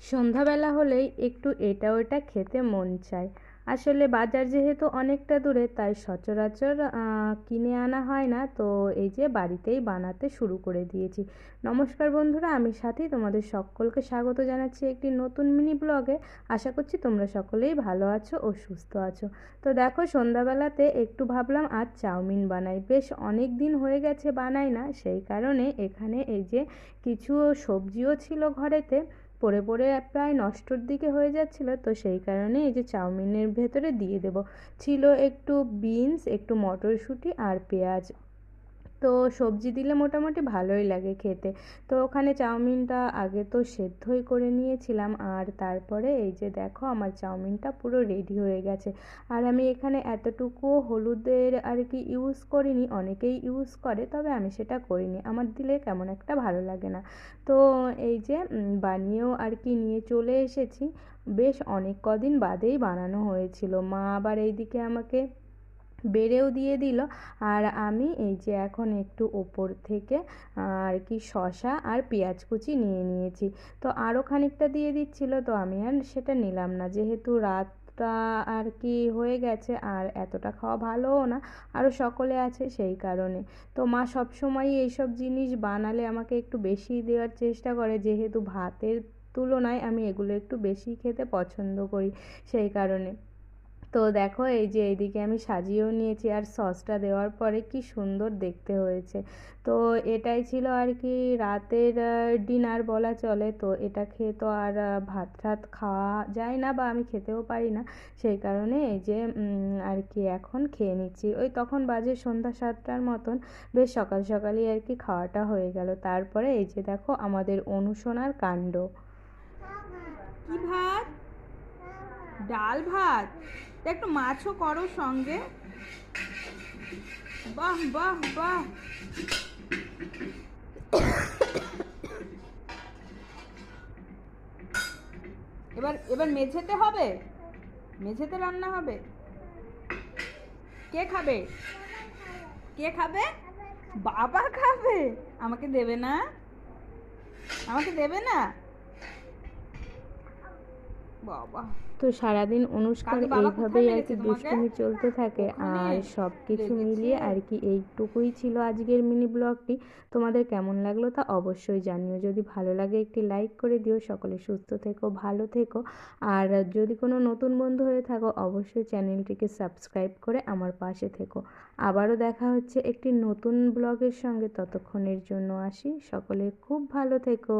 সন্ধ্যাবেলা হলেই একটু এটা ওটা খেতে মন চায়। আসলে বাজার যেহেতু অনেকটা দূরে তাই সচরাচর কিনে আনা হয় না, তো এই যে বাড়িতেই বানাতে শুরু করে দিয়েছি। নমস্কার বন্ধুরা, আমি সাথী তোমাদের সকলকে স্বাগত জানাচ্ছি একটি নতুন মিনি ব্লগে। আশা করছি তোমরা সকলেই ভালো আছো ও সুস্থ আছো। তো দেখো, সন্ধ্যাবেলাতে একটু ভাবলাম আজ চাউমিন বানাই, বেশ অনেক দিন হয়ে গেছে বানাই না, সেই কারণে এখানে এই যে কিছু সবজিও ছিল ঘরেতে, পড়ে পড়ে প্রায় নষ্টর দিকে হয়ে যাচ্ছিল, তো সেই কারণে এই যে চাউমিনের ভেতরে দিয়ে দেব। ছিল একটু বিনস, একটু মটরশুঁটি আর পেঁয়াজ। তো সবজি দিলে মোটামুটি ভালোই লাগে খেতে। তো ওখানে চাউমিনটা আগে তো সেদ্ধই করে নিয়েছিলাম, আর তারপরে এই যে দেখো আমার চাউমিনটা পুরো রেডি হয়ে গেছে। আর আমি এখানে এতটুকু হলুদের আর কি ইউজ করিনি, অনেকেই ইউজ করে, তবে আমি সেটা করিনি, আমার দিলে কেমন একটা ভালো লাগে না। তো এই যে বানিয়েও আর কি নিয়ে চলে এসেছি। বেশ অনেক কদিন বাদেই বানানো হয়েছিল, মা আবার এইদিকে আমাকে বেড়েও দিয়ে দিল। আর আমি এই যে এখন একটু ওপর থেকে আর কি শসা আর পেঁয়াজ কুচি নিয়ে নিয়েছি। তো আরও খানিকটা দিয়ে দিচ্ছিল, তো আমি আর সেটা নিলাম না, যেহেতু রাতটা আর কি হয়ে গেছে আর এতটা খাওয়া ভালোও না, আরও সকলে আছে সেই কারণে। তো মা সবসময়ই এইসব জিনিস বানালে আমাকে একটু বেশি দেওয়ার চেষ্টা করে, যেহেতু ভাতের তুলনায় আমি এগুলো একটু বেশি খেতে পছন্দ করি, সেই কারণে। তো দেখো এই যে এইদিকে আমি সাজিয়েও নিয়েছি, আর সসটা দেওয়ার পরে কি সুন্দর দেখতে হয়েছে। তো এটাই ছিল আর কি রাতের ডিনার বলা চলে। তো এটা খেয়ে তো আর ভাত টাত খাওয়া যায় না, বা আমি খেতেও পারি না, সেই কারণে এই যে আর কি এখন খেয়ে নিচ্ছি। ওই তখন বাজে সন্ধ্যা 7টার মতন, বেশ সকাল সকালই আর কি খাওয়াটা হয়ে গেল। তারপরে এই যে দেখো আমাদের অনুশোনার কাণ্ড। কি ভাত? ডাল ভাত? তা একটু মাছও করো সঙ্গে। বাহ বাহ বাহ। এবার এবার মেঝেতে হবে, মেঝেতে রান্না হবে। কে খাবে? কে খাবে? বাবা খাবে। আমাকে দেবে না? আমাকে দেবে না? বাবা, তো সারাদিন অনুষ্কার কালকে বাবা কোথায় এইভাবেই আর কি মেরেছে তোমাকে? দুষ্টুমি চলতে থাকে। ওখানে আর সব কিছু লেগেছে। মিলিয়ে আর কি এইটুকুই ছিল আজকের মিনি ব্লগটি। তোমাদের কেমন লাগলো তা অবশ্যই জানিও, যদি ভালো লাগে একটি লাইক করে দিও। সকলে সুস্থ থেকো, ভালো থেকো। আর যদি কোনো নতুন বন্ধু হয়ে থাকো অবশ্যই চ্যানেলটিকে সাবস্ক্রাইব করে আমার পাশে থেকো। আবারও দেখা হচ্ছে একটি নতুন ব্লগের সঙ্গে, ততক্ষণের জন্য আসি, সকলে খুব ভালো থেকো।